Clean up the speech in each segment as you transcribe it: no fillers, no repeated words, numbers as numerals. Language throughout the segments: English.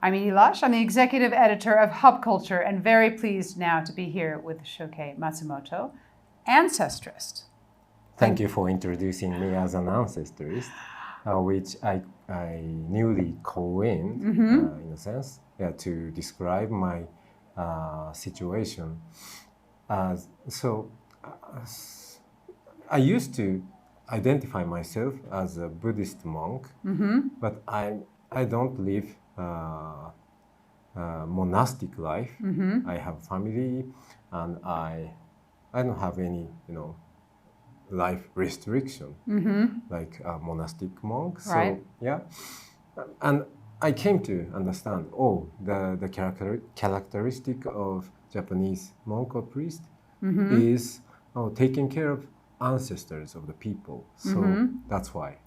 I'm Edie Lush. I'm the executive editor of Hub Culture and very pleased now to be here with Shoukei Matsumoto, Ancestrist. Thank you for introducing me as an Ancestorist, which I newly coined, in a sense, to describe my situation. I used to identify myself as a Buddhist monk, but I don't live monastic life. I have family, and I don't have any, life restriction like a monastic monk. Right. So yeah, and I came to understand the characteristic of Japanese monk or priest is taking care of ancestors of the people. So that's why.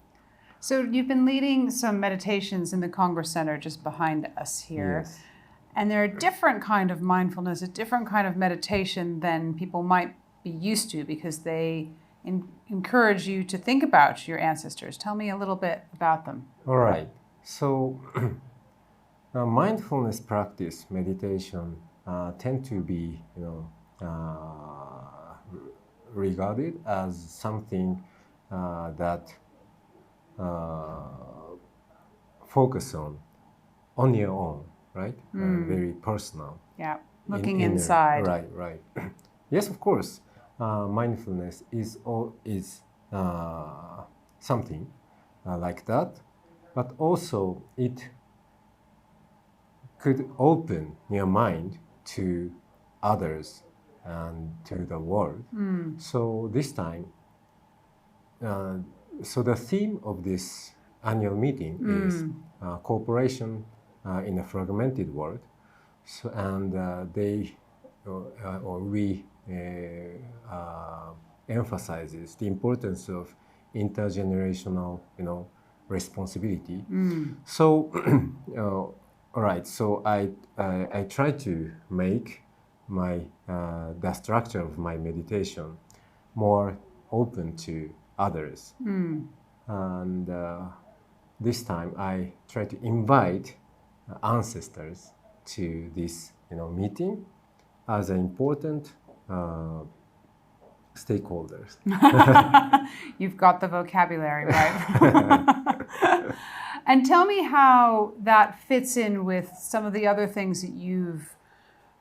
So you've been leading some meditations in the Congress Center just behind us here. Yes. And they're a different kind of mindfulness, a different kind of meditation than people might be used to because they encourage you to think about your ancestors. Tell me a little bit about them. All right. So mindfulness practice, meditation, tend to be, regarded as something that focus on your own, right? Very personal. Yeah, looking inside. Right. Yes, of course. Mindfulness is something like that, but also it could open your mind to others and to the world. So this time, so the theme of this annual meeting is cooperation in a fragmented world. So, and we emphasizes the importance of intergenerational, responsibility. So, all right. So I try to make my the structure of my meditation more open to others, and this time I try to invite ancestors to this, meeting as an important stakeholders. You've got the vocabulary right. And tell me how that fits in with some of the other things that you've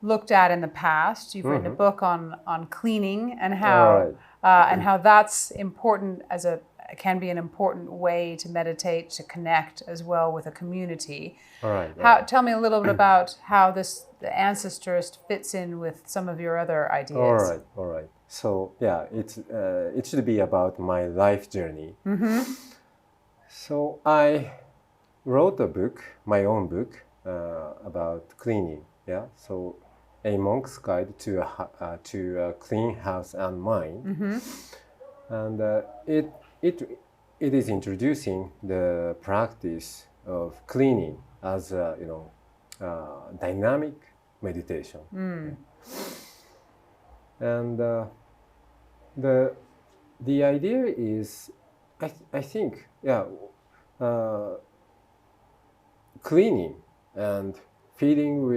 looked at in the past. You've written a book on cleaning and how that's important can be an important way to meditate, to connect as well with a community. Tell me a little bit about how the Ancestorist fits in with some of your other ideas. All right. So yeah, it should be about my life journey. So I wrote my own book about cleaning. Yeah. So a monk's guide to a clean house and mind, and it is introducing the practice of cleaning as a dynamic meditation. And the idea is, I think, cleaning and feeling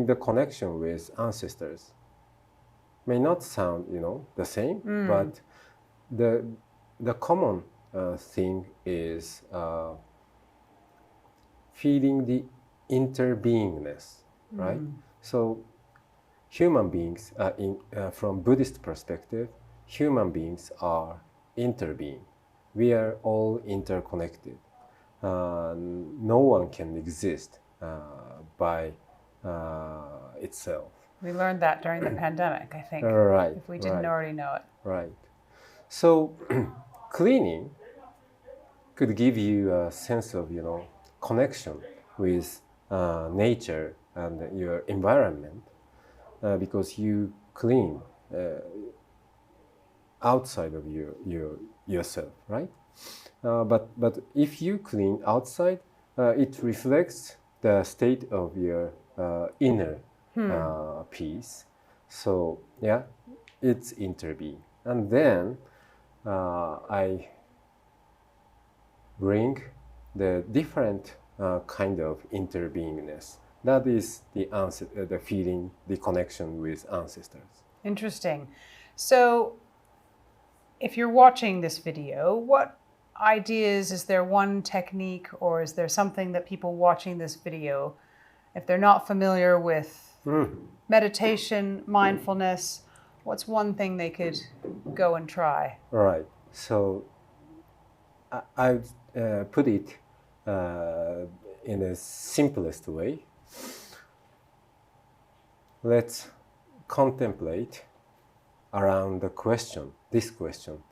the connection with ancestors may not sound, the same, but the common thing is feeling the interbeingness, right? So human beings, from Buddhist perspective, human beings are interbeing. We are all interconnected. No one can exist by itself. We learned that during the pandemic, I think. Right. If we didn't already know it. Right. So cleaning could give you a sense of, connection with nature and your environment, because you clean outside of yourself, right? But if you clean outside, it reflects the state of your inner peace. So yeah, it's interbeing. And then I bring the different kind of interbeingness. That is the feeling, the connection with ancestors. Interesting. So, if you're watching this video, what ideas, is there one technique or is there something that people watching this video, if they're not familiar with meditation, mindfulness, what's one thing they could go and try? All right. So I put it in the simplest way. Let's contemplate around this question,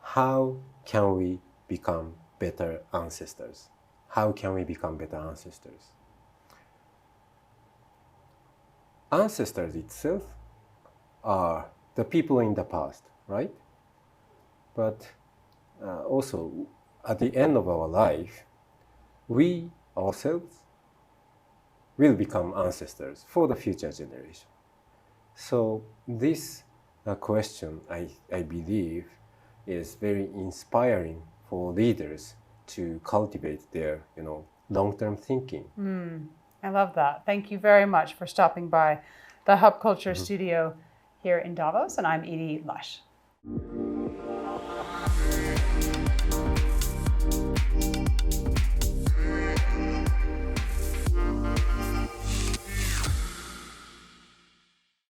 how can we become better ancestors? How can we become better ancestors? Ancestors itself are the people in the past, right? But also, at the end of our life, we ourselves will become ancestors for the future generation. So this question, I believe, is very inspiring for leaders to cultivate their, long-term thinking. I love that. Thank you very much for stopping by the Hub Culture Studio here in Davos, and I'm Edie Lush.